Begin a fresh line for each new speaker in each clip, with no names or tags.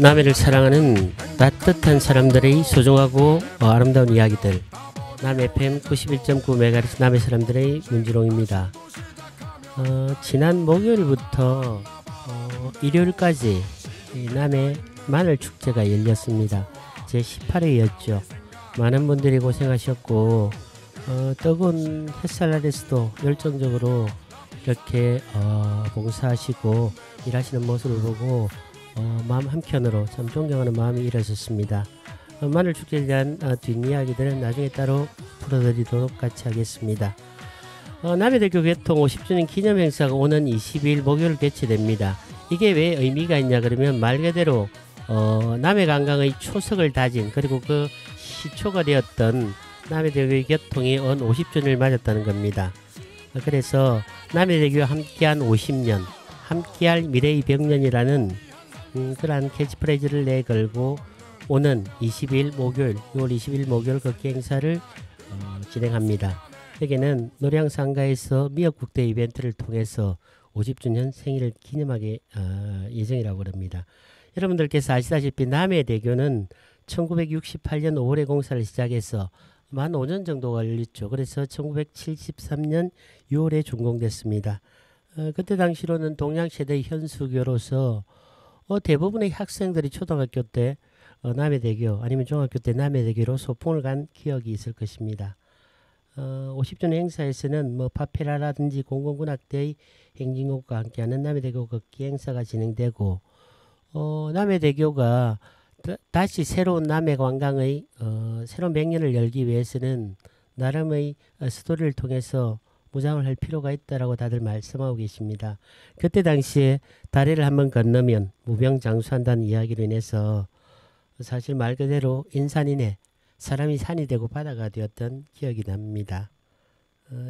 남해를 사랑하는 따뜻한 사람들의 소중하고 아름다운 이야기들, 남해 FM 91.9MHz 남해 사람들의 문지롱입니다. 지난 목요일부터 일요일까지 남해 마늘축제가 열렸습니다. 제18회였죠. 많은 분들이 고생하셨고 뜨거운 햇살 아래서도 열정적으로 이렇게 봉사하시고 일하시는 모습을 보고 마음 한켠으로 참 존경하는 마음이 일어섰습니다. 마늘축제에 대한 뒷이야기들은 나중에 따로 풀어드리도록 같이 하겠습니다. 남해대교 개통 50주년 기념행사가 오는 22일 목요일 개최됩니다. 이게 왜 의미가 있냐 그러면 말 그대로 남해관광의 초석을 다진, 그리고 그 시초가 되었던 남해대교의 개통이 온 50주년을 맞았다는 겁니다. 그래서 남해대교와 함께한 50년, 함께할 미래의 100년이라는 그러한 캐치프레이즈를 내걸고 오는 20일 목요일, 6월 20일 목요일 걷기 행사를 진행합니다. 여기는 노량상가에서 미역국대 이벤트를 통해서 50주년 생일을 기념하게 예정이라고 합니다. 여러분들께서 아시다시피 남해대교는 1968년 5월에 공사를 시작해서 만 5년 정도가 걸렸죠. 그래서 1973년 6월에 준공됐습니다. 그때 당시로는 동양시대 현수교로서 대부분의 학생들이 초등학교 때 남해대교 아니면 중학교 때 남해대교로 소풍을 간 기억이 있을 것입니다. 50주년 행사에서는 파페라라든지 공공군악대의 행진곡과 함께하는 남해대교 걷기 행사가 진행되고 남해대교가 다시 새로운 남해 관광의 새로운 100년을 열기 위해서는 나름의 스토리를 통해서 무장을 할 필요가 있다라고 다들 말씀하고 계십니다. 그때 당시에 다리를 한번 건너면 무병장수한다는 이야기로 인해서 사실 말 그대로 인산이네, 사람이 산이 되고 바다가 되었던 기억이 납니다.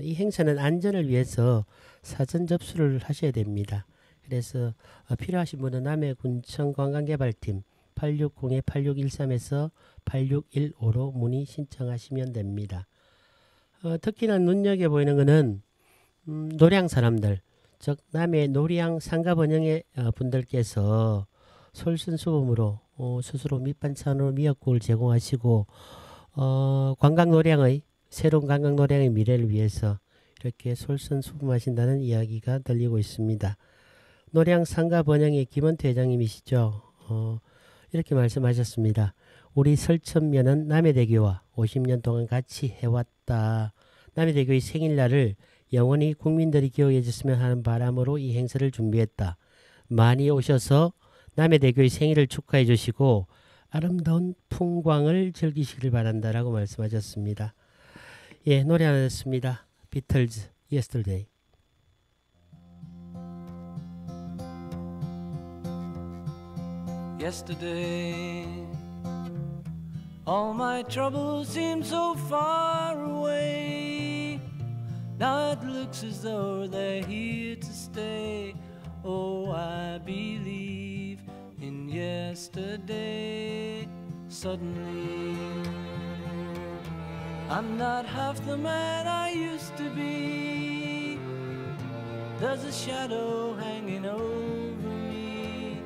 이 행사는 안전을 위해서 사전 접수를 하셔야 됩니다. 그래서 필요하신 분은 남해군청 관광개발팀 860-8613에서 8615로 문의 신청하시면 됩니다. 특히나 눈여겨보이는 것은 노량 사람들, 즉 남해 노량 상가번영의 분들께서 솔선수범으로 스스로 밑반찬으로 미역국을 제공하시고 관광노량의 새로운 관광노량의 미래를 위해서 이렇게 솔선수범하신다는 이야기가 들리고 있습니다. 노량 상가번영의 김원태 회장님이시죠. 이렇게 말씀하셨습니다. 우리 설천면은 남해대교와 50년 동안 같이 해왔다. 남해대교의 생일날을 영원히 국민들이 기억해 줬으면 하는 바람으로 이 행사를 준비했다. 많이 오셔서 남해대교의 생일을 축하해 주시고 아름다운 풍광을 즐기시길 바란다라고 말씀하셨습니다. 예, 노래 하나 듣습니다. 비틀즈, Yesterday.
Yesterday, all my troubles seem so far away. Now it looks as though they're here to stay. Oh, I believe in yesterday. Suddenly, I'm not half the man I used to be. There's a shadow hanging over me.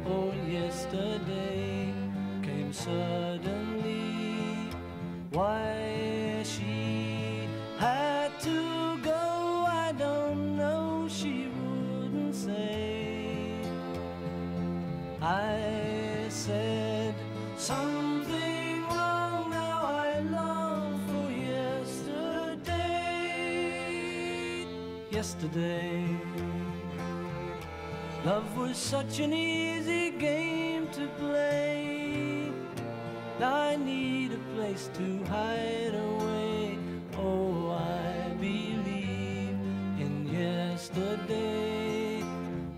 Oh, yesterday came suddenly. Why she had to go, I don't know, she wouldn't say. I said something wrong, now I long for yesterday. Yesterday, love was such an easy game to play. Now I need a place to hide away. Oh, I believe in yesterday.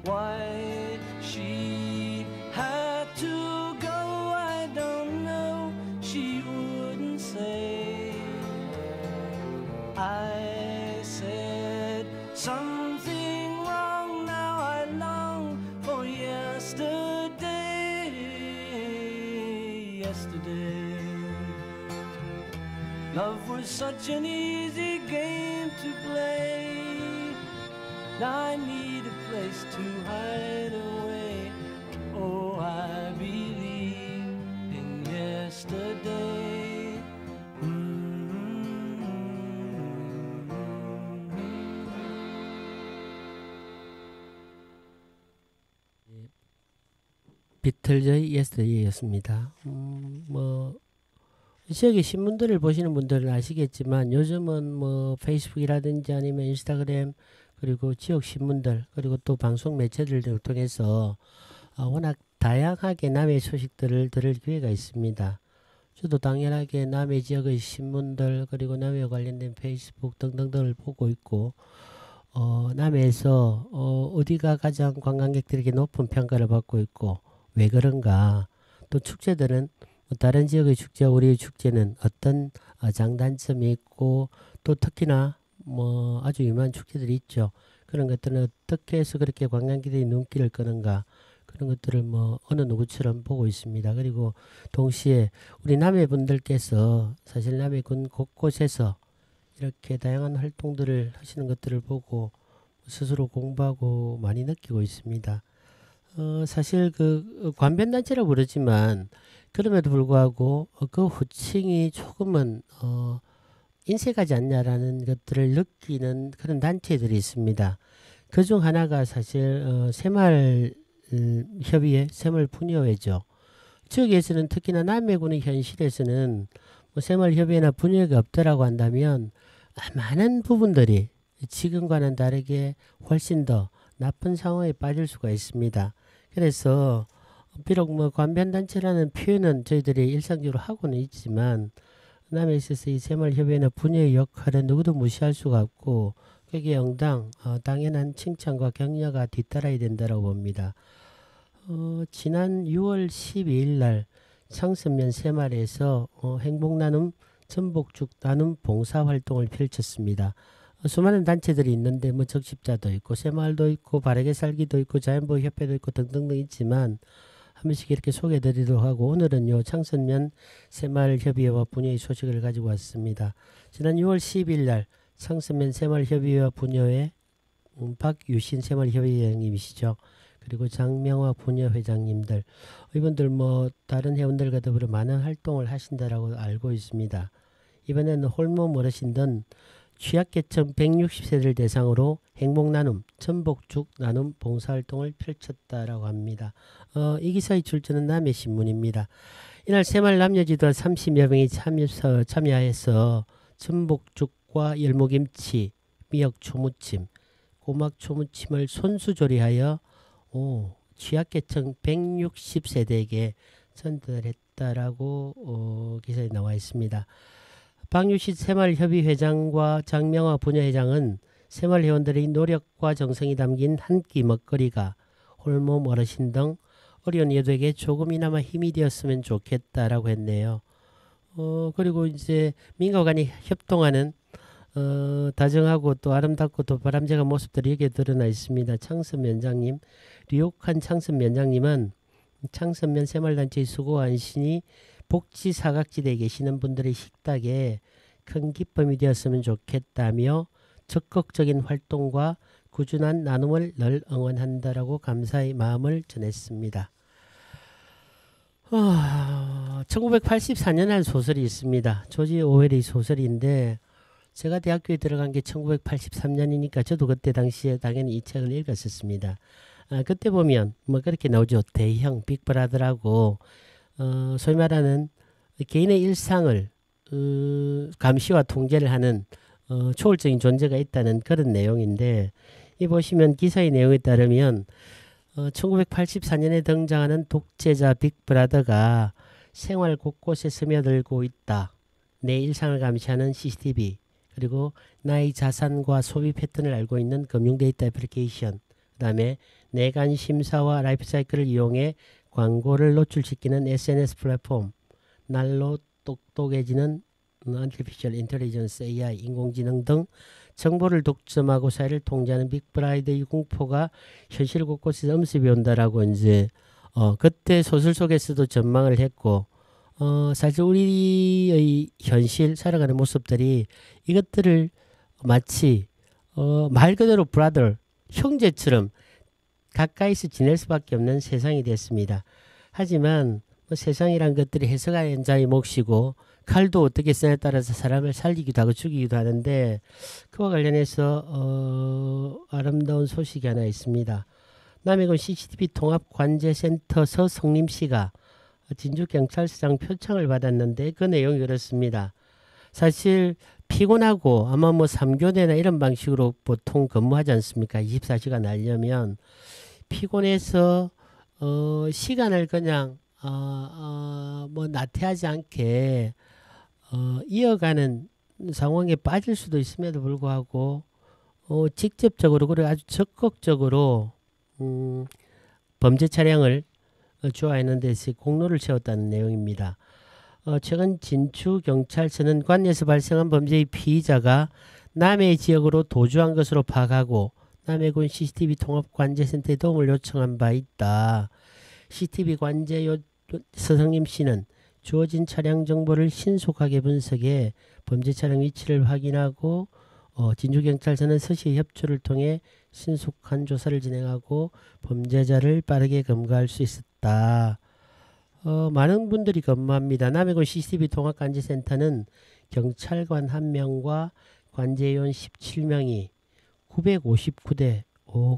Why she had to go, I don't know, she wouldn't say. I said something wrong, now I long for yesterday. Yesterday, love was such an easy game to play. Now I need a place to hide away. Oh, I believe
비틀즈의 예스터데이였습니다. 지역의 신문들을 보시는 분들은 아시겠지만 요즘은 뭐 페이스북이라든지 아니면 인스타그램 그리고 지역 신문들 그리고 또 방송 매체들을 통해서 워낙 다양하게 남해 소식들을 들을 기회가 있습니다. 저도 당연하게 남해 지역의 신문들 그리고 남해와 관련된 페이스북 등등등을 보고 있고 남해에서 어디가 가장 관광객들에게 높은 평가를 받고 있고 왜 그런가 또 축제들은 다른 지역의 축제와 우리의 축제는 어떤 장단점이 있고 또 특히나 뭐 아주 유명한 축제들이 있죠. 그런 것들은 어떻게 해서 그렇게 관광객들이 눈길을 끄는가 그런 것들을 뭐 어느 누구처럼 보고 있습니다. 그리고 동시에 우리 남해 분들께서 사실 남해군 곳곳에서 이렇게 다양한 활동들을 하시는 것들을 보고 스스로 공부하고 많이 느끼고 있습니다. 사실 그 관변단체라고 부르지만 그럼에도 불구하고 그 호칭이 조금은 인색하지 않냐라는 것들을 느끼는 그런 단체들이 있습니다. 그 중 하나가 사실 새마을 협의회, 새마을 분여회죠. 지역에서는 특히나 남해군의 현실에서는 뭐 새마을 협의회나 분여회가 없더라고 한다면 많은 부분들이 지금과는 다르게 훨씬 더 나쁜 상황에 빠질 수가 있습니다. 그래서 비록 뭐 관변단체라는 표현은 저희들이 일상적으로 하고는 있지만 남해에 있어서 이 새마을협의회나 분야의 역할은 누구도 무시할 수가 없고 거기에 응당 당연한 칭찬과 격려가 뒤따라야 된다고 봅니다. 지난 6월 12일 날 창선면 새마을에서 행복나눔 전복죽 나눔 봉사활동을 펼쳤습니다. 수많은 단체들이 있는데 뭐 적십자도 있고 새마을도 있고 바르게 살기도 있고 자연보호협회도 있고 등등등 있지만 한 번씩 이렇게 소개드리도록 하고 오늘은요 창선면 새마을협의회와 분야의 소식을 가지고 왔습니다. 지난 6월 10일 날 창선면 새마을협의회와 분야회 박유신 새마을협의회장님이시죠. 그리고 장명화 분야회장님들 이분들 뭐 다른 회원들과 더불어 많은 활동을 하신다라고 알고 있습니다. 이번에는 홀몸 어르신들 취약계층 160세를 대상으로 행복나눔, 전복죽 나눔 봉사활동을 펼쳤다라고 합니다. 이 기사의 출처는 남해신문입니다. 이날 새마을 남녀지도와 30여 명이 참여해서 전복죽과 열무김치, 미역 초무침, 고막 초무침을 손수조리하여 취약계층 160세대에게 전달했다라고 기사에 나와 있습니다. 박유신 새마을협의회장과 장명화 분야회장은 새마을회원들의 노력과 정성이 담긴 한 끼 먹거리가 홀몸 어르신 등 어려운 이들에게 조금이나마 힘이 되었으면 좋겠다라고 했네요. 그리고 이제 민과 간이 협동하는 다정하고 또 아름답고 또 바람직한 모습들이 여기에 드러나 있습니다. 창선면장님, 류옥한 창선면장님은 창선면 새마을단체의 수고 안신이 복지 사각지대에 계시는 분들의 식탁에 큰 기쁨이 되었으면 좋겠다며 적극적인 활동과 꾸준한 나눔을 늘 응원한다라고 감사의 마음을 전했습니다. 1984년에 한 소설이 있습니다. 조지 오웰의 소설인데 제가 대학교에 들어간 게 1983년이니까 저도 그때 당시에 당연히 이 책을 읽었었습니다. 그때 보면 뭐 그렇게 나오죠. 대형 빅브라더라고 소위 말하는 개인의 일상을 감시와 통제를 하는 초월적인 존재가 있다는 그런 내용인데 이 보시면 기사의 내용에 따르면 1984년에 등장하는 독재자 빅브라더가 생활 곳곳에 스며들고 있다. 내 일상을 감시하는 CCTV 그리고 나의 자산과 소비 패턴을 알고 있는 금융 데이터 애플리케이션 그 다음에 내관 심사와 라이프 사이클을 이용해 광고를 노출시키는 SNS 플랫폼 날로 똑똑해지는 Artificial Intelligence AI 인공지능 등 정보를 독점하고 사회를 통제하는 빅브라더의 공포가 현실 곳곳에서 엄습이 온다라고 이제 그때 소설 속에서도 전망을 했고 사실 우리의 현실 살아가는 모습들이 이것들을 마치 말 그대로 브라더 형제처럼 가까이서 지낼 수밖에 없는 세상이 됐습니다. 하지만 세상이란 것들이 해석하는 자의 몫이고 칼도 어떻게 쓰냐에 따라서 사람을 살리기도 하고 죽이기도 하는데 그와 관련해서 아름다운 소식이 하나 있습니다. 남해군 CCTV 통합관제센터 서성림 씨가 진주경찰서장 표창을 받았는데 그 내용이 그렇습니다. 사실 피곤하고 아마 뭐 3교대나 이런 방식으로 보통 근무하지 않습니까? 24시간 하려면 피곤해서 시간을 그냥 뭐 나태하지 않게 이어가는 상황에 빠질 수도 있음에도 불구하고 직접적으로 그리고 아주 적극적으로 범죄 차량을 주화하는 데서 공로를 세웠다는 내용입니다. 최근 진주경찰서는 관내에서 발생한 범죄의 피의자가 남해 지역으로 도주한 것으로 파악하고 남해군 CCTV 통합관제센터에 도움을 요청한 바 있다. CCTV 관제 서성림 씨는 주어진 차량 정보를 신속하게 분석해 범죄 차량 위치를 확인하고 진주경찰서는 서시의 협조를 통해 신속한 조사를 진행하고 범죄자를 빠르게 검거할 수 있었다. 많은 분들이 근무합니다. 남해군 CCTV 통합관제센터는 경찰관 1명과 관제요원 17명이 959대.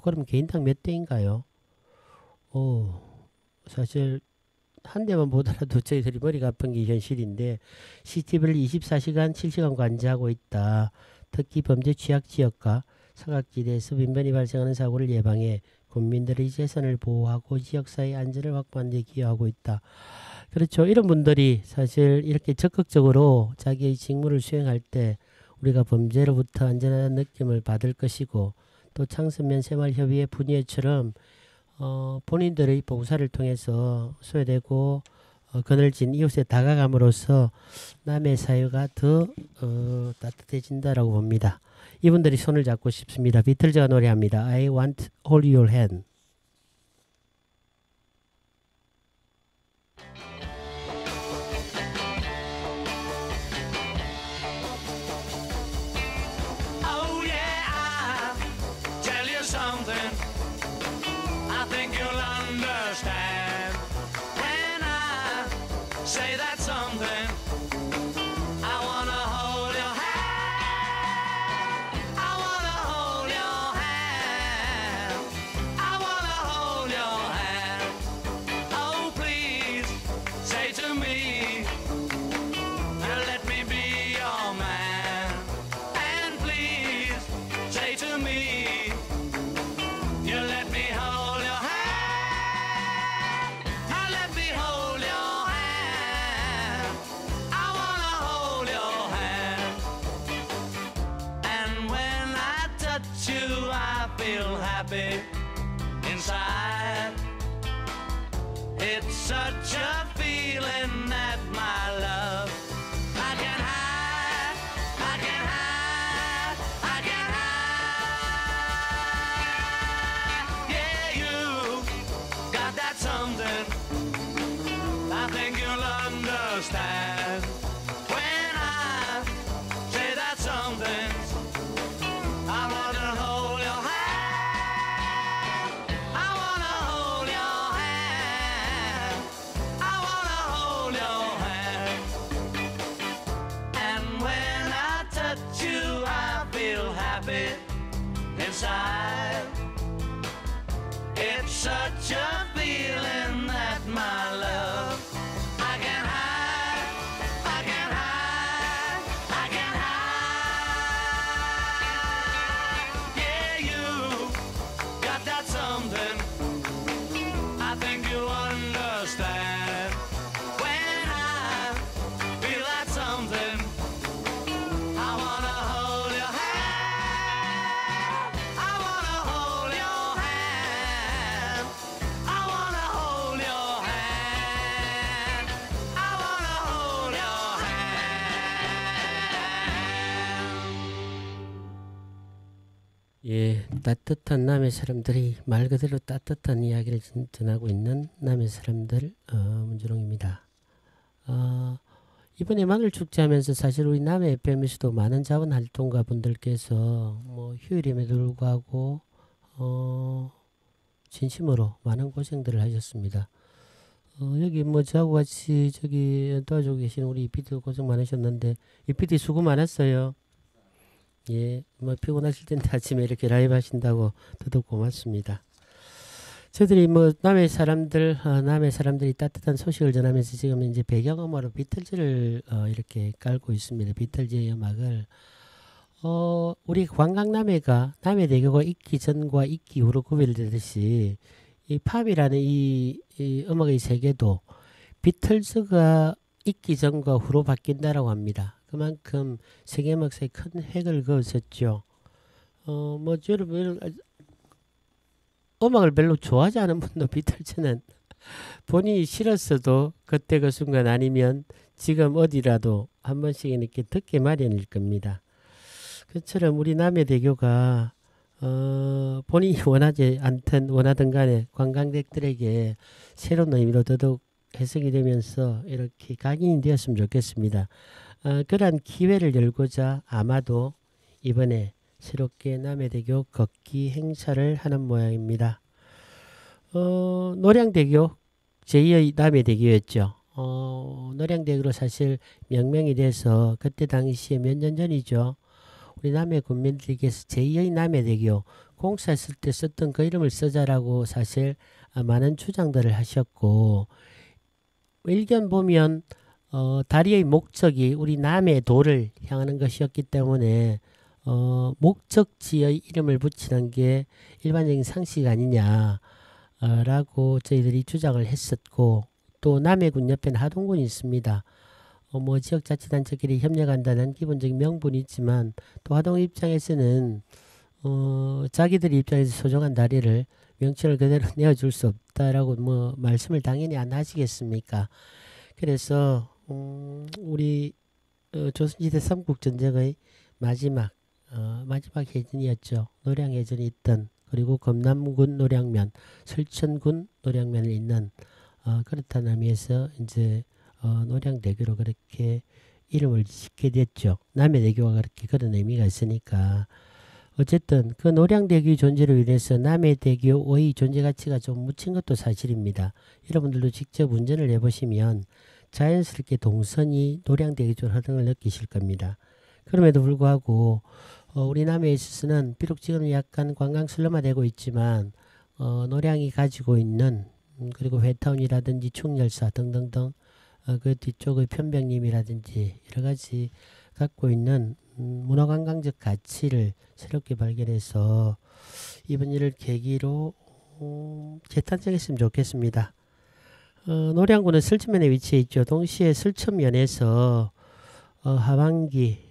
그럼 개인당 몇 대인가요? 사실 한 대만 보더라도 저희들이 머리가 아픈 게 현실인데 CCTV를 24시간 실시간 관제하고 있다. 특히 범죄 취약 지역과 사각지대에서 빈번히 발생하는 사고를 예방해 국민들의 재산을 보호하고 지역사회의 안전을 확보하는 데 기여하고 있다. 그렇죠. 이런 분들이 사실 이렇게 적극적으로 자기의 직무를 수행할 때 우리가 범죄로부터 안전한 느낌을 받을 것이고 또 창선면 새마을협의회 분위회처럼 본인들의 봉사를 통해서 소외되고 그늘진 이웃에 다가감으로써 남의 사회가 더 따뜻해진다라고 봅니다. 이분들이 손을 잡고 싶습니다. 비틀즈가 노래합니다. I want hold your hand.
Oh yeah, I'll tell you something. I think you'll understand when I say that something. I wanna hold your hand. I wanna hold your hand. I wanna hold your hand. Oh please, say to me, let me be your man. And please, say to me, you let me hold your hand. Let me hold your hand. I wanna hold your hand. And when I touch you, I feel happy inside. It's such a feeling that my love I can hide, I can hide, I can hide. Yeah, you got that something. I think you'll understand when I say that something. I wanna hold your hand. I wanna hold your hand. I wanna hold your hand. And when I touch you, I feel happy inside. It's such a feeling that my love I can hide, I can hide, I can hide. Yeah, you got that something. I think you understand when I feel that something. I wanna hold your hand. I wanna hold your hand. I wanna hold your hand. I wanna hold your hand.
예, 따뜻한 남의 사람들이 말 그대로 따뜻한 이야기를 전하고 있는 남의 사람들 문주롱입니다. 이번에 마늘 축제하면서 사실 우리 남해 FM에서도 많은 자원활동가 분들께서 뭐 휴일임에도 불구하고 진심으로 많은 고생들을 하셨습니다. 여기 뭐 저하고 같이 저기 도와주고 계신 우리 이피디도 고생 많으셨는데 이피디 수고 많았어요. 예, 뭐 피곤하실 텐데 아침에 이렇게 라이브 하신다고 더더욱 고맙습니다. 저희들이 뭐 남의 사람들이 따뜻한 소식을 전하면서 지금 이제 배경음악으로 비틀즈를 이렇게 깔고 있습니다. 비틀즈의 음악을 우리 관광남해가 남해대교가 있기 전과 있기 후로 구별되듯이 이 팝이라는 이 음악의 세계도 비틀즈가 있기 전과 후로 바뀐다라고 합니다. 그만큼 세계 음악사에 큰 획을 그었었죠. 뭐 여러분 음악을 별로 좋아하지 않은 분도 비틀즈는 본인이 싫었어도 그때 그 순간 아니면 지금 어디라도 한 번씩은 이렇게 듣게 마련일 겁니다. 그처럼 우리 남해대교가 본인이 원하지 않든 원하든 간에 관광객들에게 새로운 의미로 더더욱 해석이 되면서 이렇게 각인이 되었으면 좋겠습니다. 그러한 기회를 열고자 아마도 이번에 새롭게 남해대교 걷기 행사를 하는 모양입니다. 노량대교 제2의 남해대교였죠. 노량대교로 사실 명명이 돼서 그때 당시에 몇 년 전이죠. 우리 남해 군민들께서 제2의 남해대교 공사했을 때 썼던 그 이름을 쓰자라고 사실 많은 주장들을 하셨고, 일견 보면 다리의 목적이 우리 남해도를 향하는 것이었기 때문에 목적지의 이름을 붙이는 게 일반적인 상식 아니냐 라고 저희들이 주장을 했었고, 또 남해군 옆에는 하동군이 있습니다. 뭐 지역자치단체끼리 협력한다는 기본적인 명분이 있지만 또 하동 입장에서는 자기들이 입장에서 소중한 다리를 명칭을 그대로 내어줄 수 없다라고 뭐 말씀을 당연히 안 하시겠습니까? 그래서 우리 조선시대 삼국전쟁의 마지막 해전이었죠. 노량해전이 있던, 그리고 검남군 노량면, 설천군 노량면을 잇는 그렇다는 의미에서 이제 노량대교로 그렇게 이름을 짓게 됐죠. 남해대교가 그렇게 그런 의미가 있으니까. 어쨌든 그 노량대교 존재로 인해서 남해대교의 존재 가치가 좀 묻힌 것도 사실입니다. 여러분들도 직접 운전을 해보시면 자연스럽게 동선이 노량대교 쪽 흐름을 느끼실 겁니다. 그럼에도 불구하고 우리 남해에 있어서는 비록 지금 약간 관광 슬럼화되고 있지만 노량이 가지고 있는 그리고 회타운이라든지 충렬사 등등등 그 뒤쪽의 편백림이라든지 여러가지 갖고 있는 문화관광적 가치를 새롭게 발견해서 이번 일을 계기로 재탄생했으면 좋겠습니다. 노량군은 설천면에 위치해 있죠. 동시에 설천면에서 하반기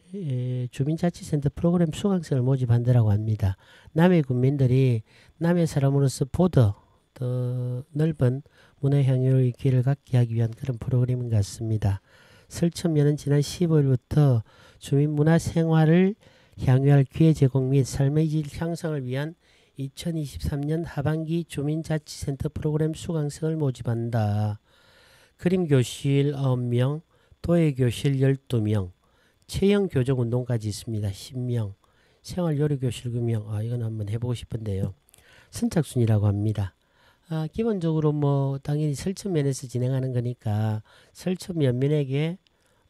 주민자치센터 프로그램 수강생을 모집한다라고 합니다. 남해 군민들이 남해 사람으로서 보더 더 넓은 문화향유의 기회를 갖게 하기 위한 그런 프로그램인 것 같습니다. 설천면은 지난 15일부터 주민문화생활을 향유할 기회 제공 및 삶의 질 향상을 위한 2023년 하반기 주민자치센터 프로그램 수강생을 모집한다. 그림교실 9명, 도예교실 12명, 체형교정운동까지 있습니다. 10명, 생활요리교실 9명. 이건 한번 해보고 싶은데요. 선착순이라고 합니다. 기본적으로 뭐 당연히 설천면에서 진행하는 거니까 설천면민에게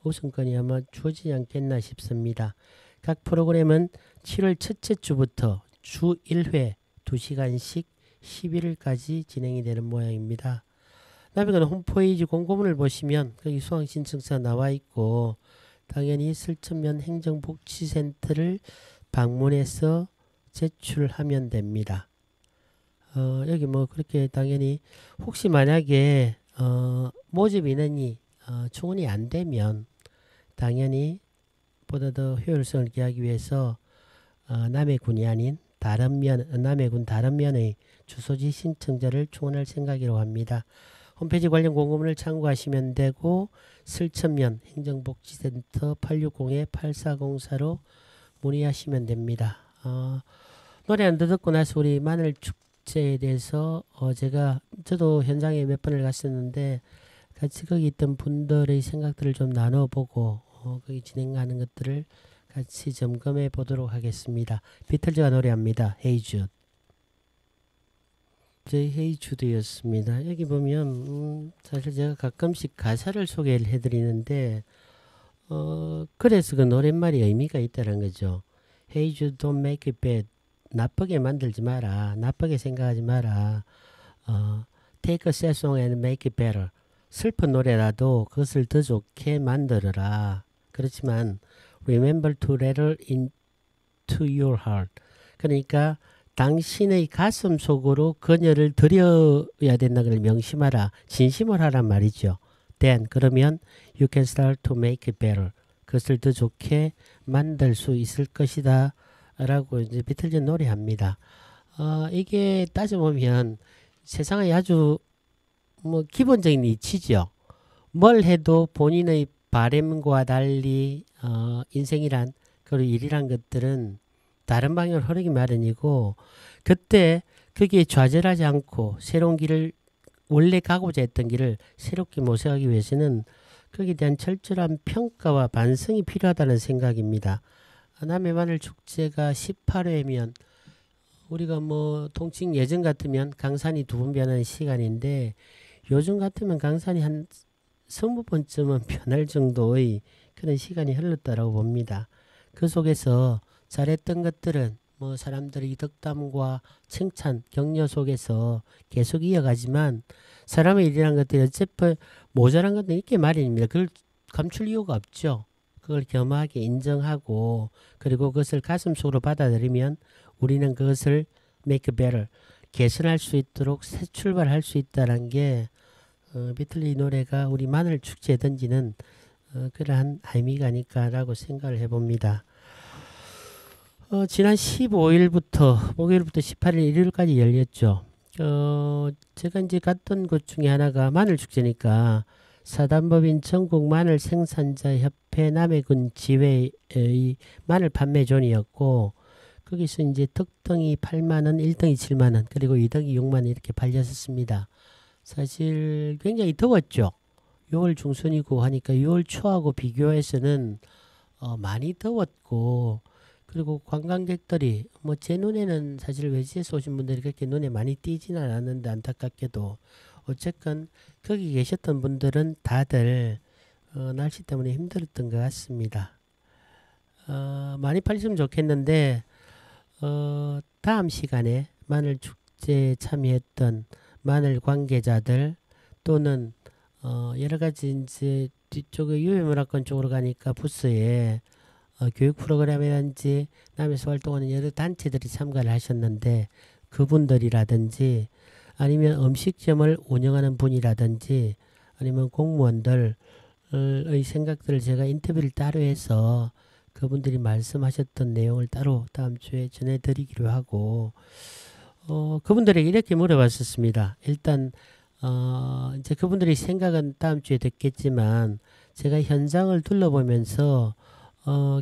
우선권이 아마 주어지지 않겠나 싶습니다. 각 프로그램은 7월 첫째 주부터 주 1회 2시간씩 11일까지 진행이 되는 모양입니다. 남해군 홈페이지 공고문을 보시면 거기 수강 신청서 나와 있고, 당연히 설천면 행정복지센터를 방문해서 제출하면 됩니다. 여기 뭐 그렇게 당연히 혹시 만약에 모집 인원이 충원이 안 되면 당연히 보다 더 효율성을 기하기 위해서 남해군이 아닌 남해군 다른 면의 주소지 신청자를 충원할 생각이라고 합니다. 홈페이지 관련 공고문을 참고하시면 되고, 설천면 행정복지센터 860-8404로 문의하시면 됩니다. 노래 안 듣고 나서 우리 마늘 축제에 대해서 저도 현장에 몇 번을 갔었는데 같이 거기 있던 분들의 생각들을 좀 나눠보고 거기 진행하는 것들을 같이 점검해 보도록 하겠습니다. 비틀즈가 노래합니다. Hey Jude. 저희 Hey Jude였습니다. 여기 보면 사실 제가 가끔씩 가사를 소개를 해드리는데 그래서 그 노랫말이 의미가 있다는 거죠. Hey Jude, don't make it bad. 나쁘게 만들지 마라. 나쁘게 생각하지 마라. Take a sad song and make it better. 슬픈 노래라도 그것을 더 좋게 만들어라. 그렇지만 remember to let it into your heart. 그러니까 당신의 가슴 속으로 그녀를 들여야 된다는 걸 명심하라. 진심을 하란 말이죠. Then 그러면 you can start to make it better. 그것을 더 좋게 만들 수 있을 것이다. 라고 이제 비틀즈 노래합니다. 이게 따져보면 세상의 아주 뭐 기본적인 이치죠. 뭘 해도 본인의 바램과 달리 인생이란 그리고 일이란 것들은 다른 방향으로 흐르기 마련이고 그때 거기에 좌절하지 않고 새로운 길을 원래 가고자 했던 길을 새롭게 모색하기 위해서는 거기에 대한 철저한 평가와 반성이 필요하다는 생각입니다. 남해 마늘 축제가 18회면 우리가 뭐 통칭 예전 같으면 강산이 2번 변하는 시간인데 요즘 같으면 강산이 한 20번쯤은 변할 정도의 그런 시간이 흘렀다라고 봅니다. 그 속에서 잘했던 것들은 뭐 사람들의 덕담과 칭찬, 격려 속에서 계속 이어가지만 사람의 일이라는 것들이 어차피 모자란 것들이 있게 마련입니다. 그걸 감출 이유가 없죠. 그걸 겸허하게 인정하고 그리고 그것을 가슴속으로 받아들이면 우리는 그것을 make better, 개선할 수 있도록 새 출발할 수 있다는 게 비틀리 노래가 우리 마늘 축제에 던지는 그러한 의미가 아닐까라고 생각을 해봅니다. 지난 15일부터 목요일부터 18일 일요일까지 열렸죠. 제가 이제 갔던 곳 중에 하나가 마늘 축제니까 사단법인 전국 마늘 생산자 협회 남해군 지회의 마늘 판매존이었고 거기서 이제 특등이 8만원, 1등이 7만원, 그리고 2등이 6만원 이렇게 팔렸었습니다. 사실 굉장히 더웠죠. 6월 중순이고 하니까 6월 초하고 비교해서는 많이 더웠고 그리고 관광객들이 뭐 제 눈에는 사실 외지에서 오신 분들이 그렇게 눈에 많이 띄지는 않았는데 안타깝게도 어쨌건 거기 계셨던 분들은 다들 날씨 때문에 힘들었던 것 같습니다. 많이 팔렸으면 좋겠는데 다음 시간에 마늘 축제에 참여했던 마늘 관계자들 또는 여러 가지 이제 뒤쪽에 유해문화권 쪽으로 가니까 부스에 교육 프로그램이라든지 남에서 활동하는 여러 단체들이 참가를 하셨는데 그분들이라든지 아니면 음식점을 운영하는 분이라든지 아니면 공무원들의 생각들을 제가 인터뷰를 따로 해서 그분들이 말씀하셨던 내용을 따로 다음 주에 전해드리기로 하고 그분들에게 이렇게 물어봤었습니다. 일단 이제 그분들의 생각은 다음 주에 듣겠지만 제가 현장을 둘러보면서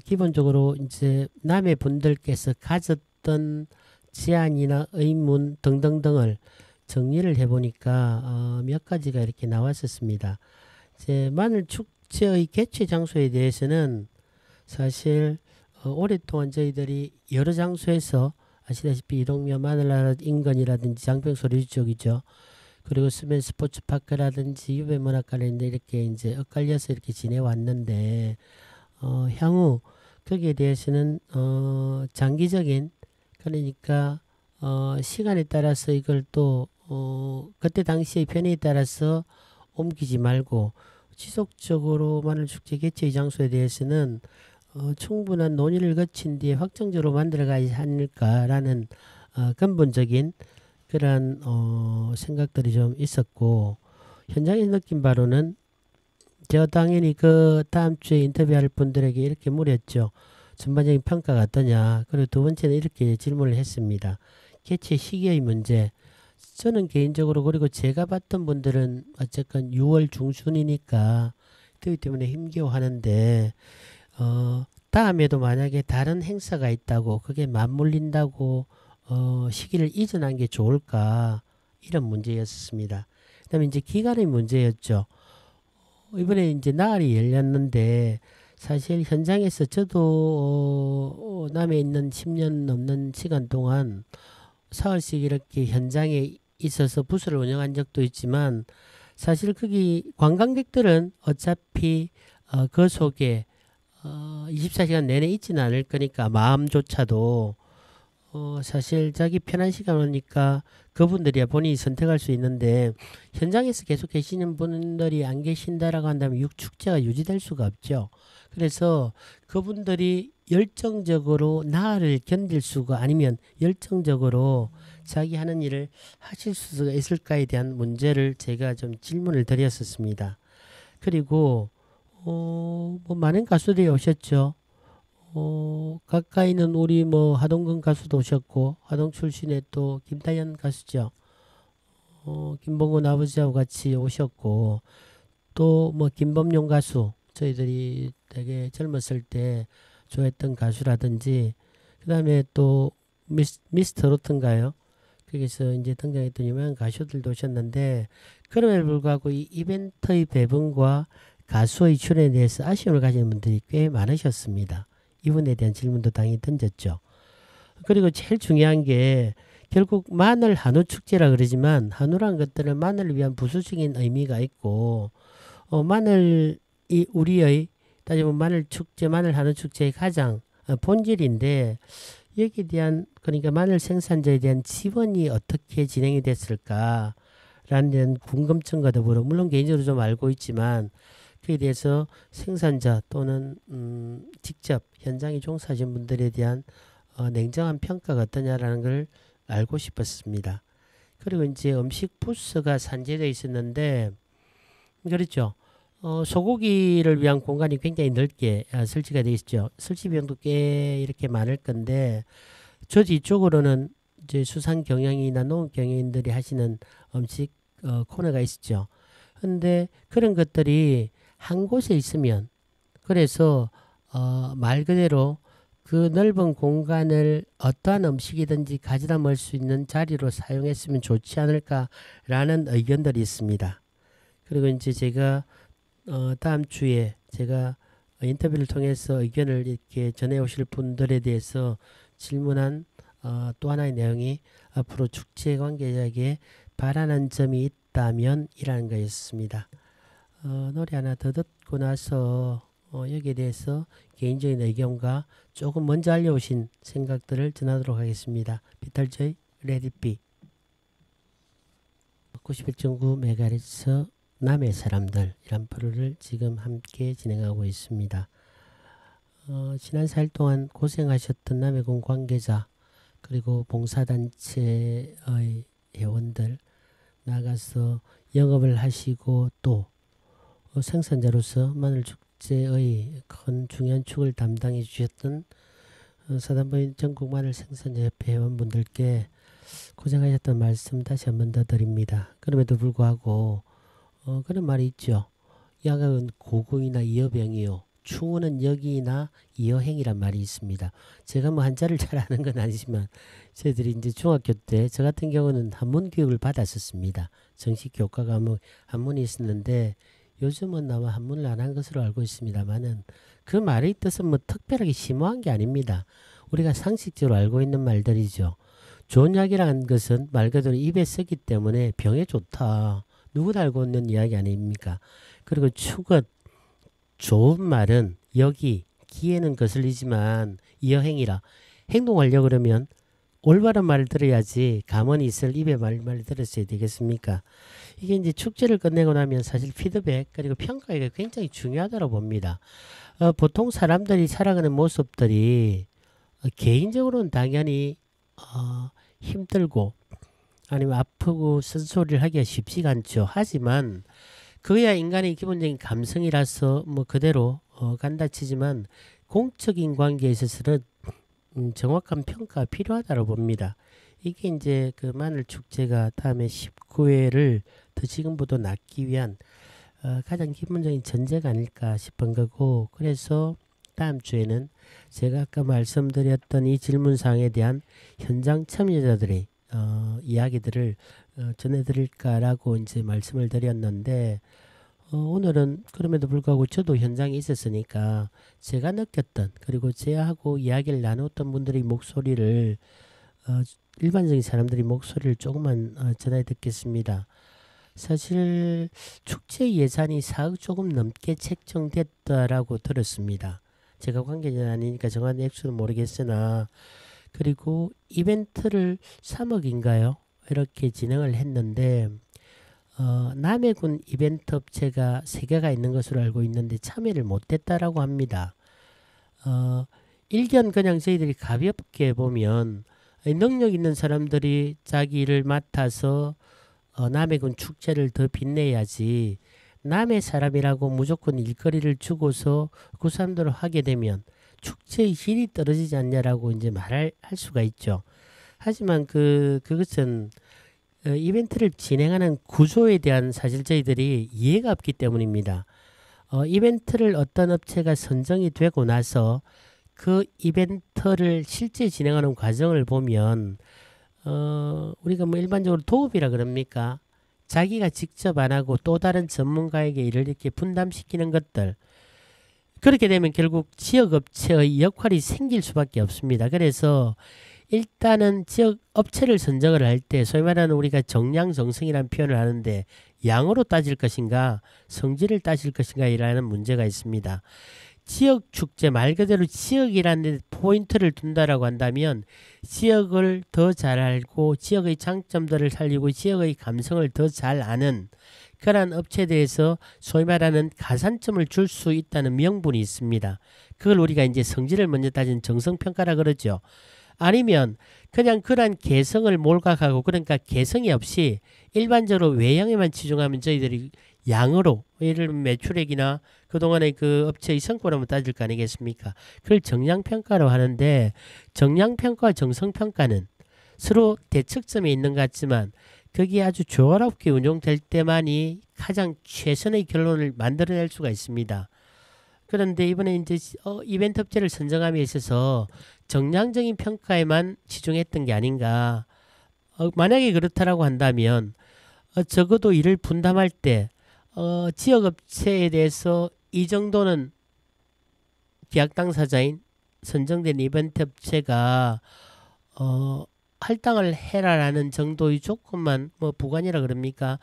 기본적으로 이제 남의 분들께서 가졌던 제안이나 의문 등등등을 정리를 해보니까 몇 가지가 이렇게 나왔었습니다. 이제 마늘 축제의 개최 장소에 대해서는 사실 오랫동안 저희들이 여러 장소에서 아시다시피 이동묘 마늘나라 인근이라든지 장평소리 쪽이죠. 그리고 수면 스포츠파크라든지 유배문학관인데 이렇게 이제 엇갈려서 이렇게 지내왔는데 향후 거기에 대해서는 장기적인 그러니까 시간에 따라서 이걸 또 그때 당시의 편의에 따라서 옮기지 말고 지속적으로 마늘 축제 개최 장소에 대해서는 충분한 논의를 거친 뒤에 확정적으로 만들어가야 하니까라는 근본적인 그러한 생각들이 좀 있었고 현장에서 느낀 바로는 제가 당연히 그 다음 주에 인터뷰할 분들에게 이렇게 물었죠. 전반적인 평가가 어떠냐. 그리고 두 번째는 이렇게 질문을 했습니다. 개최 시기의 문제. 저는 개인적으로 그리고 제가 봤던 분들은 어쨌건 6월 중순이니까 그렇기 때문에 힘겨워하는데 다음에도 만약에 다른 행사가 있다고 그게 맞물린다고 시기를 이전한 게 좋을까 이런 문제였습니다. 그 다음에 이제 기간의 문제였죠. 이번에 이제 날이 열렸는데 사실 현장에서 저도 남해 있는 10년 넘는 시간 동안 사흘씩 이렇게 현장에 있어서 부스를 운영한 적도 있지만 사실 거기 관광객들은 어차피 그 속에 24시간 내내 있지는 않을 거니까 마음조차도 사실 자기 편한 시간 오니까 그분들이야 본인이 선택할 수 있는데 현장에서 계속 계시는 분들이 안 계신다라고 한다면 육축제가 유지될 수가 없죠. 그래서 그분들이 열정적으로 나를 견딜 수가 아니면 열정적으로 자기 하는 일을 하실 수가 있을까에 대한 문제를 제가 좀 질문을 드렸었습니다. 그리고 뭐 많은 가수들이 오셨죠. 가까이는 우리 뭐 하동근 가수도 오셨고 하동 출신의 또 김다현 가수죠. 김봉곤 아버지하고 같이 오셨고 또 뭐 김범용 가수 저희들이 되게 젊었을 때 좋아했던 가수라든지 그다음에 또 미스터 로튼가요? 거기서 이제 등장했던 유명한 가수들도 오셨는데 그럼에도 불구하고 이 이벤트의 배분과 가수의 출연에 대해서 아쉬움을 가지는 분들이 꽤 많으셨습니다. 이분에 대한 질문도 당연히 던졌죠. 그리고 제일 중요한 게 결국 마늘 한우 축제라 그러지만 한우란 것들은 마늘을 위한 부수적인 의미가 있고 마늘이 우리의 따지면 마늘 축제, 마늘 한우 축제의 가장 본질인데 여기에 대한 그러니까 마늘 생산자에 대한 지원이 어떻게 진행이 됐을까라는 궁금증과 더불어 물론 개인적으로 좀 알고 있지만 그에 대해서 생산자 또는 직접 현장에 종사하신 분들에 대한 냉정한 평가가 어떠냐라는 걸 알고 싶었습니다. 그리고 이제 음식 부스가 산재되어 있었는데 그렇죠. 소고기를 위한 공간이 굉장히 넓게 설치가 되어 있죠. 설치 비용도 꽤 이렇게 많을 건데 저 뒤쪽으로는 이제 수산 경영이나 농업 경영인들이 하시는 음식 코너가 있었죠. 근데 그런 것들이 한 곳에 있으면 그래서 말 그대로 그 넓은 공간을 어떠한 음식이든지 가져다 먹을 수 있는 자리로 사용했으면 좋지 않을까라는 의견들이 있습니다. 그리고 이제 제가 다음 주에 제가 인터뷰를 통해서 의견을 이렇게 전해 오실 분들에 대해서 질문한 또 하나의 내용이 앞으로 축제 관계자에게 바라는 점이 있다면 이라는 거였습니다. 노래 하나 더 듣고 나서 여기에 대해서 개인적인 의견과 조금 먼저 알려오신 생각들을 전하도록 하겠습니다. 비탈저의 Let It Be 91.9MHz 남의 사람들 이란 프로를 지금 함께 진행하고 있습니다. 지난 4일 동안 고생하셨던 남해군 관계자 그리고 봉사단체의 회원들 나가서 영업을 하시고 또 생산자로서 마늘축제의 큰 중요한 축을 담당해 주셨던 사단법인 전국 마늘 생산자협회 회원분들께 고생하셨던 말씀 다시 한 번 더 드립니다. 그럼에도 불구하고 그런 말이 있죠. 야각은 고궁이나 이어병이요. 충우는 역이나 이어행이란 말이 있습니다. 제가 뭐 한자를 잘 아는 건 아니지만 저희들이 이제 중학교 때 저 같은 경우는 한문 교육을 받았었습니다. 정식 교과 과목 한문이 있었는데 요즘은 아마 한문을 안 한 것으로 알고 있습니다만은 그 말의 뜻은 뭐 특별하게 심오한 게 아닙니다. 우리가 상식적으로 알고 있는 말들이죠. 좋은 약이라는 것은 말 그대로 입에 쓰기 때문에 병에 좋다. 누구나 알고 있는 이야기 아닙니까? 그리고 축은 좋은 말은 여기 기에는 거슬리지만 이어행이라 행동하려고 그러면 올바른 말을 들어야지 가만히 있을 입에 말을 들었어야 되겠습니까? 이게 이제 축제를 끝내고 나면 사실 피드백 그리고 평가가 굉장히 중요하다고 봅니다. 보통 사람들이 살아가는 모습들이 개인적으로는 당연히 힘들고 아니면 아프고 쓴소리를 하기가 쉽지가 않죠. 하지만 그야 인간의 기본적인 감성이라서 뭐 그대로 간다 치지만 공적인 관계에 있어서는 정확한 평가가 필요하다고 봅니다. 이게 이제 그 마늘 축제가 다음에 19회를 더 지금보다 낫기 위한 가장 기본적인 전제가 아닐까 싶은 거고 그래서 다음 주에는 제가 아까 말씀드렸던 이 질문사항에 대한 현장 참여자들의 이야기들을 전해드릴까라고 이제 말씀을 드렸는데 오늘은 그럼에도 불구하고 저도 현장에 있었으니까 제가 느꼈던 그리고 제하고 이야기를 나눴던 분들의 목소리를 일반적인 사람들의 목소리를 조금만 전해 듣겠습니다. 사실 축제 예산이 4억 조금 넘게 책정됐다라고 들었습니다. 제가 관계자 아니니까 정확한 액수는 모르겠으나 그리고 이벤트를 3억인가요? 이렇게 진행을 했는데 남해군 이벤트 업체가 3개가 있는 것으로 알고 있는데 참여를 못했다라고 합니다. 일견 그냥 저희들이 가볍게 보면 능력 있는 사람들이 자기 일을 맡아서 남해군 축제를 더 빛내야지 남해 사람이라고 무조건 일거리를 주고서 그 사람들을 하게 되면 축제의 질이 떨어지지 않냐라고 이제 할 수가 있죠. 하지만 그것은 이벤트를 진행하는 구조에 대한 사실 저희들이 이해가 없기 때문입니다. 이벤트를 어떤 업체가 선정이 되고 나서 그 이벤트를 실제 진행하는 과정을 보면 우리가 뭐 일반적으로 도읍이라 그럽니까? 자기가 직접 안 하고 또 다른 전문가에게 일을 이렇게 분담시키는 것들, 그렇게 되면 결국 지역업체의 역할이 생길 수밖에 없습니다. 그래서 일단은 지역 업체를 선정을 할 때 소위 말하는 우리가 정량정성이라는 표현을 하는데 양으로 따질 것인가 성질을 따질 것인가이라는 문제가 있습니다. 지역 축제 말 그대로 지역이라는 데 포인트를 둔다라고 한다면 지역을 더 잘 알고 지역의 장점들을 살리고 지역의 감성을 더 잘 아는 그러한 업체들에서 소위 말하는 가산점을 줄 수 있다는 명분이 있습니다. 그걸 우리가 이제 성질을 먼저 따진 정성평가라 그러죠. 아니면 그냥 그러한 개성을 몰각하고 그러니까 개성이 없이 일반적으로 외형에만 치중하면 저희들이 양으로 예를 들면 매출액이나 그동안의 그 업체의 성과를 한번 따질 거 아니겠습니까? 그걸 정량평가로 하는데 정량평가와 정성평가는 서로 대척점에 있는 것 같지만 그게 아주 조화롭게 운용될 때만이 가장 최선의 결론을 만들어낼 수가 있습니다. 그런데 이번에 이제 이벤트 업체를 선정함에 있어서 정량적인 평가에만 치중했던 게 아닌가. 만약에 그렇다라고 한다면 적어도 일을 분담할 때 지역 업체에 대해서 이 정도는 계약 당사자인 선정된 이벤트 업체가 할당을 해라라는 정도의 조건만 뭐 부관이라 그럽니까?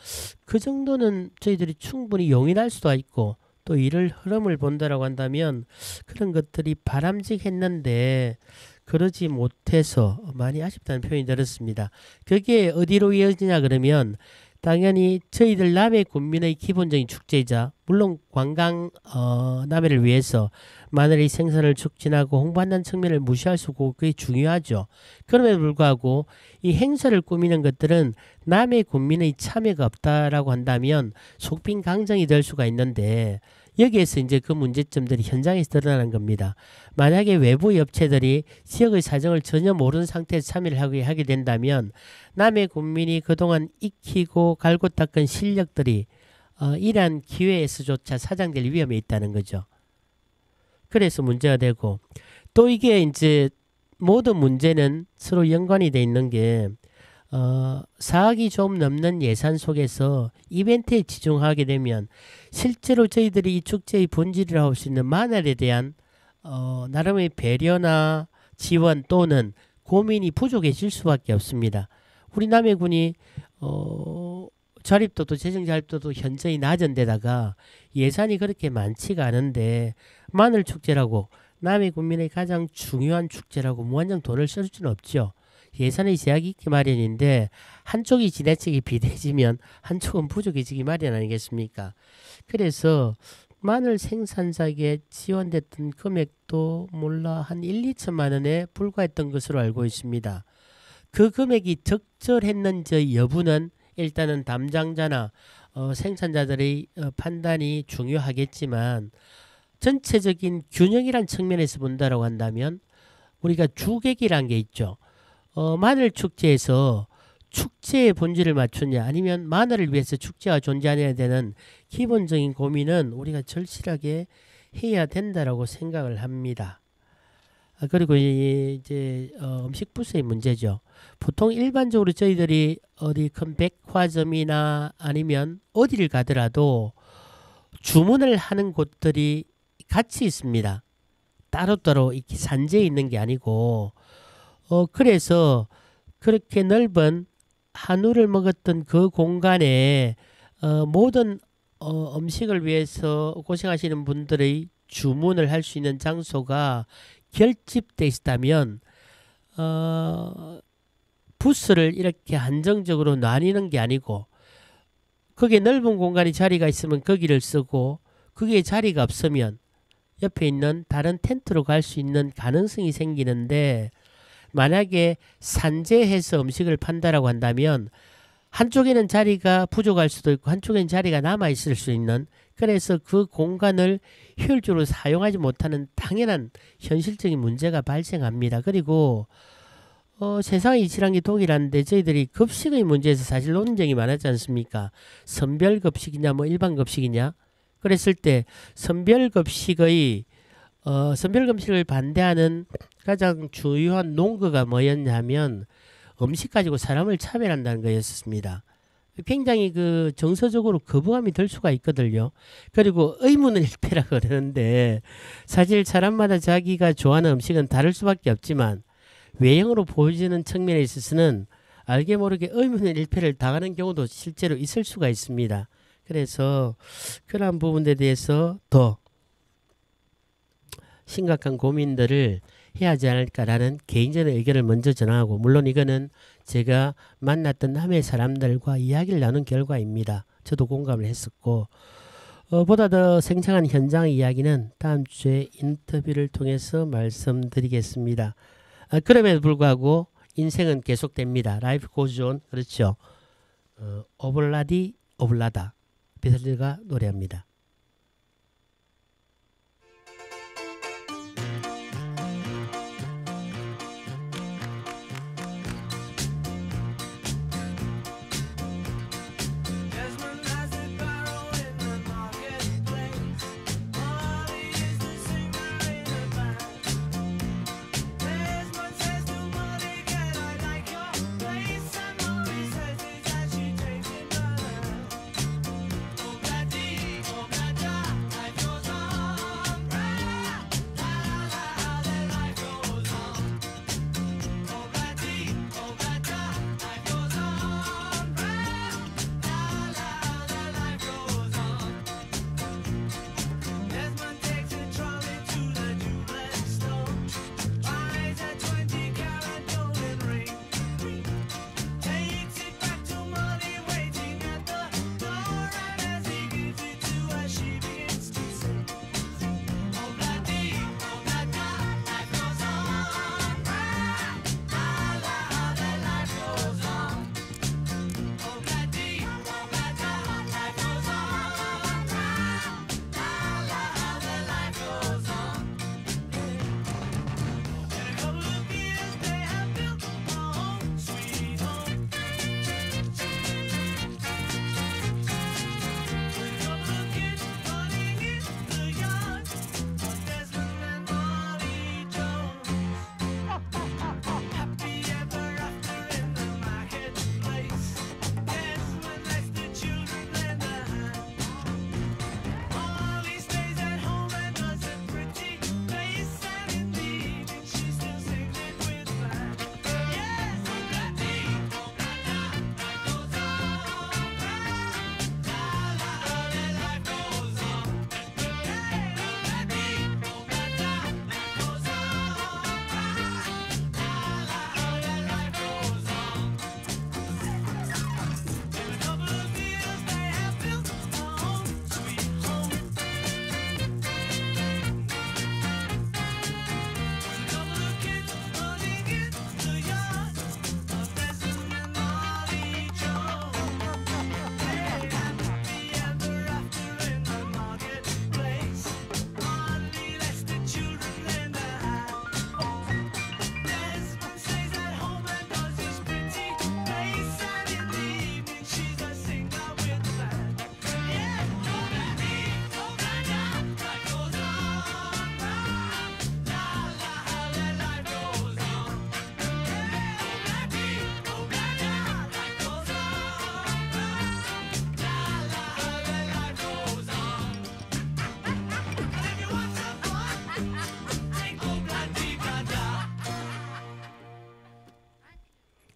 그 정도는 저희들이 충분히 용인할 수도 있고 또 일을 흐름을 본다라고 한다면 그런 것들이 바람직했는데 그러지 못해서 많이 아쉽다는 표현이 들었습니다. 그게 어디로 이어지냐 그러면 당연히 저희들 남해 군민의 기본적인 축제이자 물론 관광 남해를 위해서 마늘의 생산을 촉진하고 홍보한다는 측면을 무시할 수 없고 그게 중요하죠. 그럼에도 불구하고 이 행사를 꾸미는 것들은 남해 군민의 참여가 없다라고 한다면 속빈 강정이 될 수가 있는데 여기에서 이제 그 문제점들이 현장에서 드러나는 겁니다. 만약에 외부 업체들이 지역의 사정을 전혀 모르는 상태에서 참여를 하게 된다면 남해 군민이 그동안 익히고 갈고 닦은 실력들이 이러한 기회에서조차 사장될 위험이 있다는 거죠. 그래서 문제가 되고 또 이게 이제 모든 문제는 서로 연관이 돼 있는 게 4억이 좀 넘는 예산 속에서 이벤트에 치중하게 되면 실제로 저희들이 이 축제의 본질이라고 할 수 있는 만월에 대한 나름의 배려나 지원 또는 고민이 부족해질 수밖에 없습니다. 우리 남해군이 자립도도 재정 자립도도 현저히 낮은 데다가 예산이 그렇게 많지가 않은데 마늘 축제라고 남해 군민의 가장 중요한 축제라고 무한정 돈을 쓸 수는 없죠. 예산의 제약이 있기 마련인데 한쪽이 지나치게 비대해지면 한쪽은 부족해지기 마련 아니겠습니까? 그래서 마늘 생산자에게 지원됐던 금액도 몰라 한 1, 2천만 원에 불과했던 것으로 알고 있습니다. 그 금액이 적절했는지 여부는 일단은 담당자나 생산자들의 판단이 중요하겠지만 전체적인 균형이란 측면에서 본다라고 한다면 우리가 주객이란 게 있죠. 마늘 축제에서 축제의 본질을 맞추냐 아니면 마늘을 위해서 축제가 존재해야 되는 기본적인 고민은 우리가 절실하게 해야 된다라고 생각을 합니다. 그리고 이제 음식 부스의 문제죠. 보통 일반적으로 저희들이 어디 큰 백화점이나 아니면 어디를 가더라도 주문을 하는 곳들이 같이 있습니다. 따로따로 이렇게 산재해 있는 게 아니고 그래서 그렇게 넓은 한우를 먹었던 그 공간에 모든 음식을 위해서 고생하시는 분들의 주문을 할 수 있는 장소가 결집돼 있다면 부스를 이렇게 한정적으로 나뉘는 게 아니고 거기에 넓은 공간에 자리가 있으면 거기를 쓰고 거기에 자리가 없으면 옆에 있는 다른 텐트로 갈 수 있는 가능성이 생기는데 만약에 산재해서 음식을 판다라고 한다면 한쪽에는 자리가 부족할 수도 있고 한쪽에는 자리가 남아 있을 수 있는 그래서 그 공간을 효율적으로 사용하지 못하는 당연한 현실적인 문제가 발생합니다. 그리고 세상의 이치란 게 독이라는데 저희들이 급식의 문제에서 사실 논쟁이 많았지 않습니까? 선별 급식이냐 뭐 일반 급식이냐 그랬을 때 선별 급식을 반대하는 가장 주요한 논거가 뭐였냐면 음식 가지고 사람을 차별한다는 거였습니다. 굉장히 그 정서적으로 거부감이 들 수가 있거든요. 그리고 의문은 일패라 그러는데 사실 사람마다 자기가 좋아하는 음식은 다를 수밖에 없지만 외형으로 보여지는 측면에 있어서는 알게 모르게 의문의 일패를 당하는 경우도 실제로 있을 수가 있습니다. 그래서 그러한 부분에 대해서 더 심각한 고민들을 해야 하지 않을까라는 개인적인 의견을 먼저 전하고 물론 이거는 제가 만났던 남의 사람들과 이야기를 나눈 결과입니다. 저도 공감을 했었고 보다 더 생생한 현장 이야기는 다음 주에 인터뷰를 통해서 말씀드리겠습니다. 그럼에도 불구하고 인생은 계속됩니다. Life goes on. 그렇죠. 오블라디 오블라다 비틀즈가 노래합니다.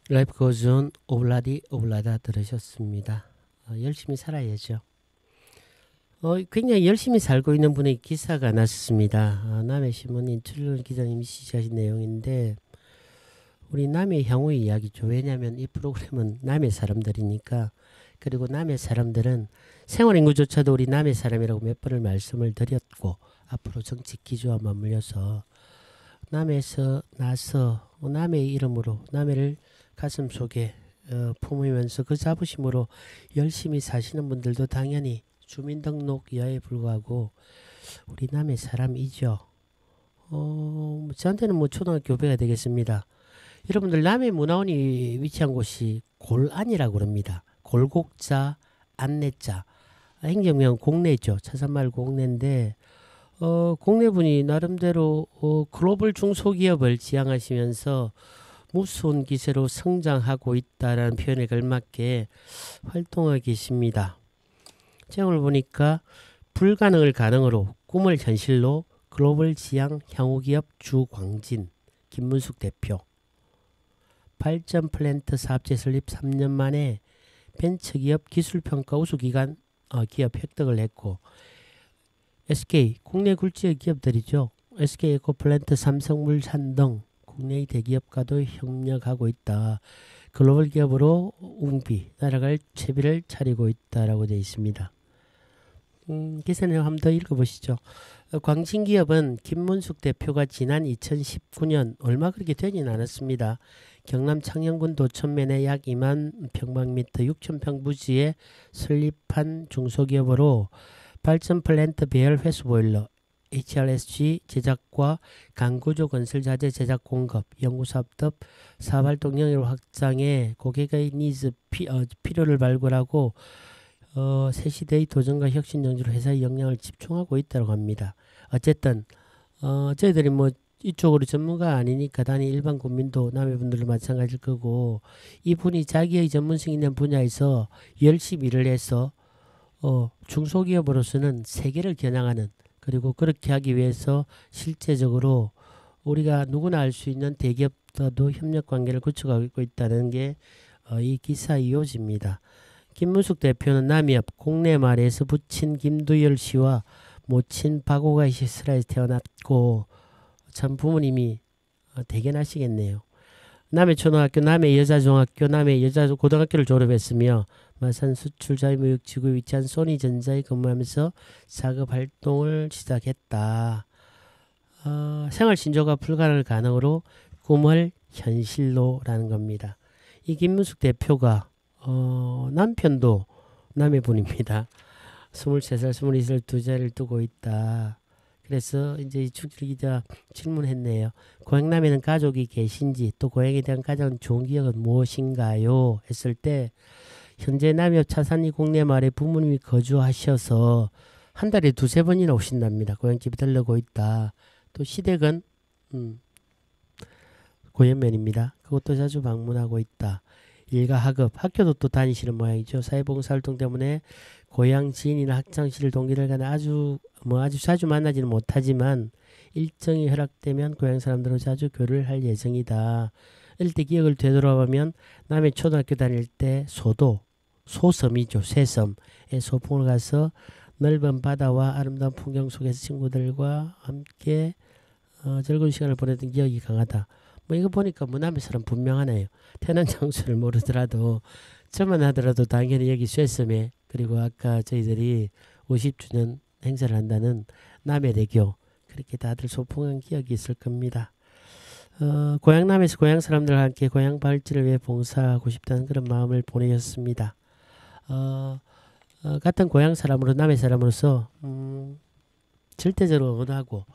라이프 고즈 온 오블라디 오블라다 들으셨습니다. 열심히 살아야죠. 굉장히 열심히 살고 있는 분의 기사가 났습니다. 남해신문 인출론 기자님이 지시하신 내용인데 우리 남의 향후의 이야기죠. 왜냐하면 이 프로그램은 남의 사람들이니까. 그리고 남의 사람들은 생활인구조차도 우리 남의 사람이라고 몇 번을 말씀을 드렸고 앞으로 정치 기조와 맞물려서 남에서 나서 남의 이름으로 남해를 가슴속에 품으면서 그 자부심으로 열심히 사시는 분들도 당연히 주민등록 이하에 불구하고 우리 남의 사람이죠. 저한테는 뭐 초등학교 후배가 되겠습니다. 여러분들 남해 문화원이 위치한 곳이 골안이라고 그럽니다. 골곡자 안내자 행정명 공내죠. 차산마을 공내인데 공내분이 나름대로 글로벌 중소기업을 지향하시면서 무서운 기세로 성장하고 있다라는 표현에 걸맞게 활동하고 계십니다. 제목을 보니까 불가능을 가능으로 꿈을 현실로 글로벌 지향 향후기업 주광진 김문숙 대표 발전 플랜트 사업체 설립 3년 만에 벤처기업 기술평가 우수기관 기업 획득을 했고 SK 국내 굴지의 기업들이죠. SK 에코플랜트 삼성물산 등 국내의 대기업과도 협력하고 있다. 글로벌 기업으로 웅비 날아갈 채비를 차리고 있다라고 되어 있습니다. 기사를 한번 더 읽어보시죠. 광진기업은 김문숙 대표가 지난 2019년 얼마 그렇게 되진 않았습니다. 경남 창녕군 도천면에 약 2만 평방미터 6,000평 부지에 설립한 중소기업으로 발전 플랜트 배열 회수 보일러 HRSG 제작과 강구조 건설 자재 제작 공급 연구사업 등 사업활동 영역을 확장해 고객의 니즈 필요를 발굴하고 새 시대의 도전과 혁신 영지로 회사의 역량을 집중하고 있다고 합니다. 어쨌든 저희들이 뭐 이쪽으로 전문가 아니니까 단위 일반 국민도 남의 분들도 마찬가지일 거고 이분이 자기의 전문성 있는 분야에서 열심히 일을 해서 중소기업으로서는 세계를 겨냥하는 그리고 그렇게 하기 위해서 실제적으로 우리가 누구나 알 수 있는 대기업과도 협력관계를 구축하고 있다는 게 이 기사의 요지입니다. 김문숙 대표는 남이업 공내말에서 부친 김두열 씨와 모친 박오가 시스라에서 태어났고 참 부모님이 대견하시겠네요. 남해 초등학교, 남해 여자중학교, 남해 여자고등학교를 졸업했으며 마산 수출 자유무역 지구에 위치한 소니전자에 근무하면서 작업 활동을 시작했다. 생활신조가 불가능을 가능으로 꿈을 현실로라는 겁니다. 이 김문숙 대표가 남편도 남해 분입니다. 23살, 22살 두 자리를 두고 있다. 그래서 이제 축질 기자 질문했네요. 고향남에는 가족이 계신지 또 고향에 대한 가장 좋은 기억은 무엇인가요? 했을 때 현재 남이업 차산리 국내마을에 부모님이 거주하셔서 한 달에 2-3번이나 오신답니다. 고향집에 들르고 있다. 또 시댁은 고현면입니다. 그것도 자주 방문하고 있다. 일과 학업, 학교도 또 다니시는 모양이죠. 사회봉사활동 때문에 고향 지인이나 학창시절 동기들 간에 아주 자주 만나지는 못하지만 일정이 허락되면 고향 사람들과 자주 교류를 할 예정이다. 이럴 때 기억을 되돌아보면 남해 초등학교 다닐 때 소섬이죠. 새섬에 소풍을 가서 넓은 바다와 아름다운 풍경 속에서 친구들과 함께 즐거운 시간을 보내던 기억이 강하다. 뭐 이거 보니까 남의 사람 분명하네요. 태어난 장소를 모르더라도 저만 하더라도 당연히 여기 쇠섬에 그리고 아까 저희들이 50주년 행사를 한다는 남해대교 그렇게 다들 소풍한 기억이 있을 겁니다. 고향남에서 고향 사람들과 함께 고향 발전을 위해 봉사하고 싶다는 그런 마음을 보내셨습니다. 같은 고향 사람으로 남해 사람으로서 절대적으로 응원하고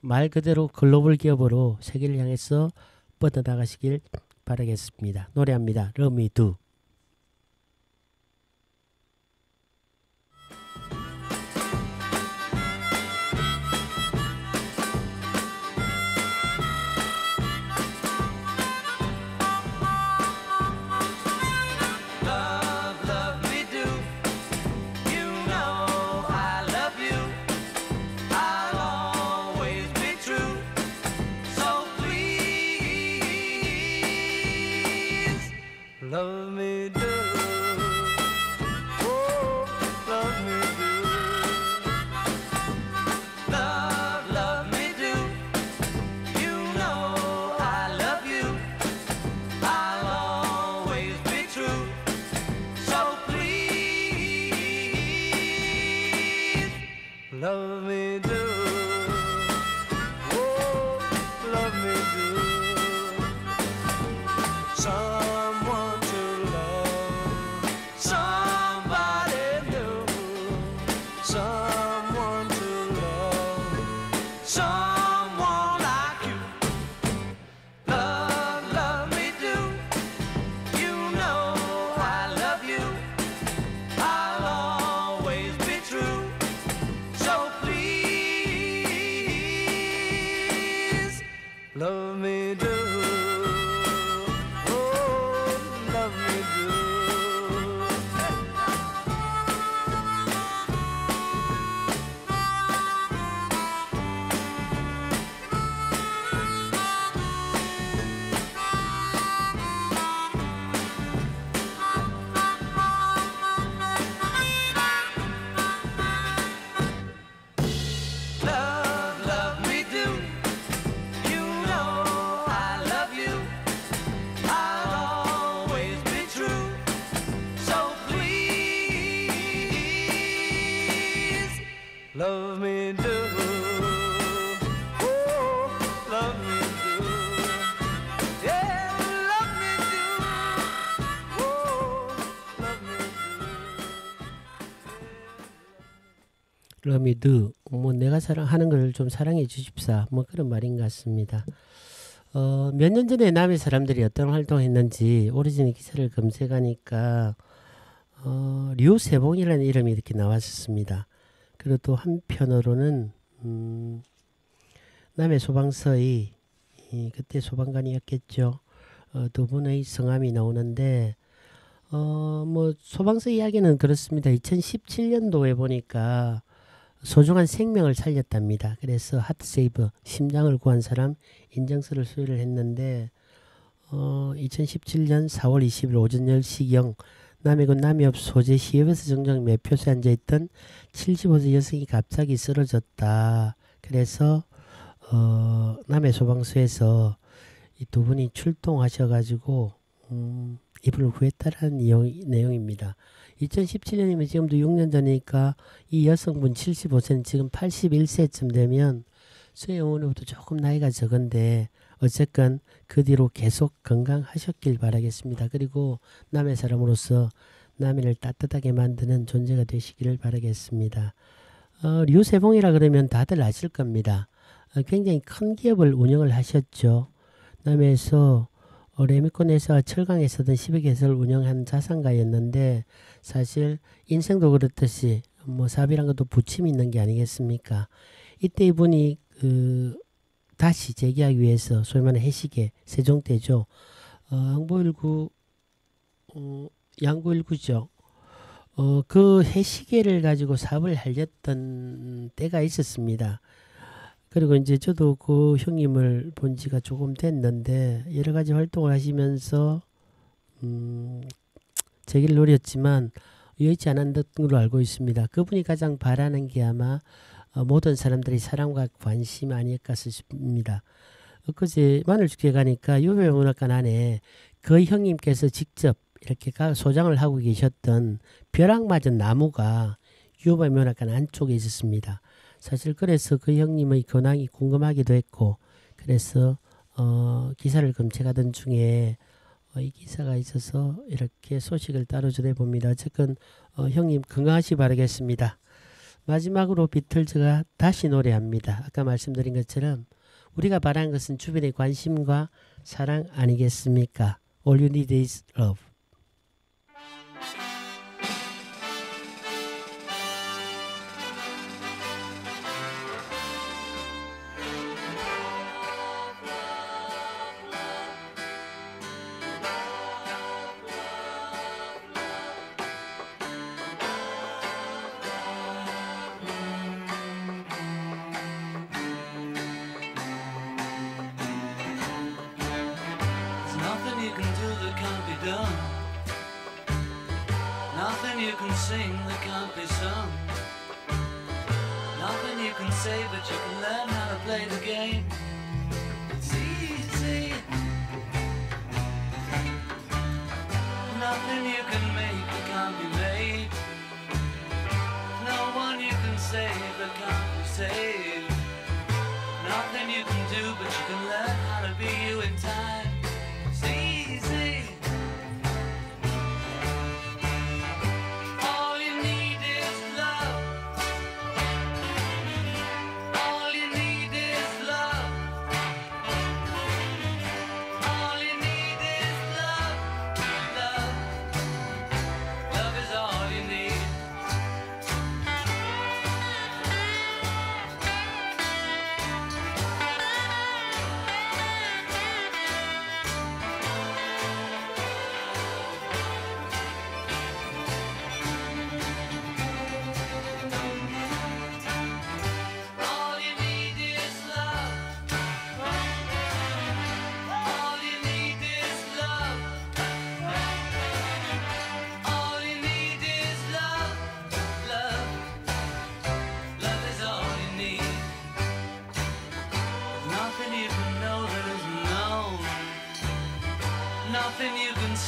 말 그대로 글로벌 기업으로 세계를 향해서 뻗어나가시길 바라겠습니다. 노래합니다. 러미두.
Love me someone like you. Love, love me do. You know I love you. I'll always be true. So please love me do. Oh, love me do. Love, love me do. You know I love you. I'll always be true. So please love me do. Oh, love me do. Yeah, love me do. Oh, love me do.
러미드 뭐 내가 사랑하는 걸 좀 사랑해 주십사 뭐 그런 말인 것 같습니다. 몇 년 전에 남의 사람들이 어떤 활동했는지 오리지널 기사를 검색하니까 류세봉이라는 이름이 이렇게 나왔었습니다. 그리고 또 한편으로는 남의 소방서의 그때 소방관이었겠죠. 두 분의 성함이 나오는데 뭐 소방서 이야기는 그렇습니다. 2017년도에 보니까 소중한 생명을 살렸답니다. 그래서 하트세이브 심장을 구한 사람 인정서를 수여를 했는데 2017년 4월 20일 오전 10시경 남해군 남해읍 소재 시외버스 정장 매표소에 앉아있던 75세 여성이 갑자기 쓰러졌다. 그래서 남해 소방서에서 이 두 분이 출동하셔가지고 이분을 구했다라는 내용입니다. 2017년이면 지금도 6년 전이니까 이 여성분 75세는 지금 81세쯤 되면 수혜원으로부터 조금 나이가 적은데 어쨌건 그 뒤로 계속 건강하셨길 바라겠습니다. 그리고 남의 사람으로서 남해를 따뜻하게 만드는 존재가 되시기를 바라겠습니다. 류세봉이라 그러면 다들 아실 겁니다. 굉장히 큰 기업을 운영을 하셨죠. 남해에서 레미콘에서 철강에서든 10억에서를 운영한 자산가였는데 사실 인생도 그렇듯이 뭐 사업이란 것도 부침이 있는 게 아니겠습니까? 이때 이분이 다시 재기하기 위해서 소위 말하는 해시계 세종대죠. 양구일구죠. 그 해시계를 가지고 사업을 하렸던 때가 있었습니다. 그리고 이제 저도 그 형님을 본 지가 조금 됐는데 여러 가지 활동을 하시면서 재기를 노렸지만 여의치 않았던 걸로 알고 있습니다. 그분이 가장 바라는 게 아마 모든 사람들이 사랑과 관심 아닐까 싶습니다. 엊그제 마늘죽에 가니까 유배문학관 안에 그 형님께서 직접 이렇게 소장을 하고 계셨던 벼락 맞은 나무가 유배문학관 안쪽에 있었습니다. 사실 그래서 그 형님의 근황이 궁금하기도 했고 그래서 기사를 검색하던 중에 이 기사가 있어서 이렇게 소식을 따로 전해봅니다. 어쨌건 형님 건강하시 바라겠습니다. 마지막으로 비틀즈가 다시 노래합니다. 아까 말씀드린 것처럼 우리가 바라는 것은 주변의 관심과 사랑 아니겠습니까? All you need is love.
Nothing you can do that can't be done. Nothing you can sing that can't be sung. Nothing you can say, but you can learn how to play the game. It's easy. Nothing you can make that can't be made. No one you can save that can't be saved. Nothing you can do, but you can learn how to be you in time. It's easy. All you need is love. All you need is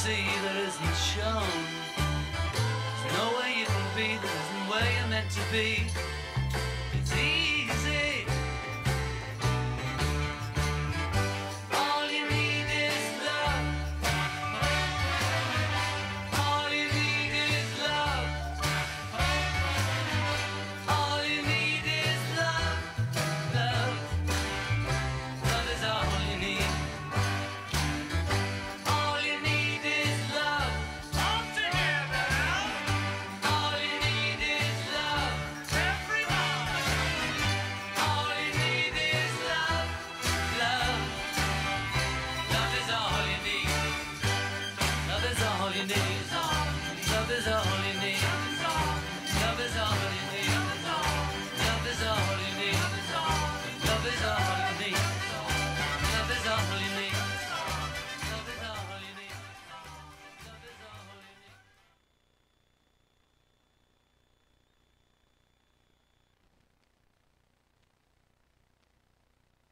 see that isn't shown. There's no way you can be, there isn't where you're meant to be. It's easy. All you need is love. All you need is love. All you need is love. Love. Love is all you need. All you need is love. All together. All you need is love. Everyone. All you need is love. Love. Love is all you need. Love is all you need. Love is all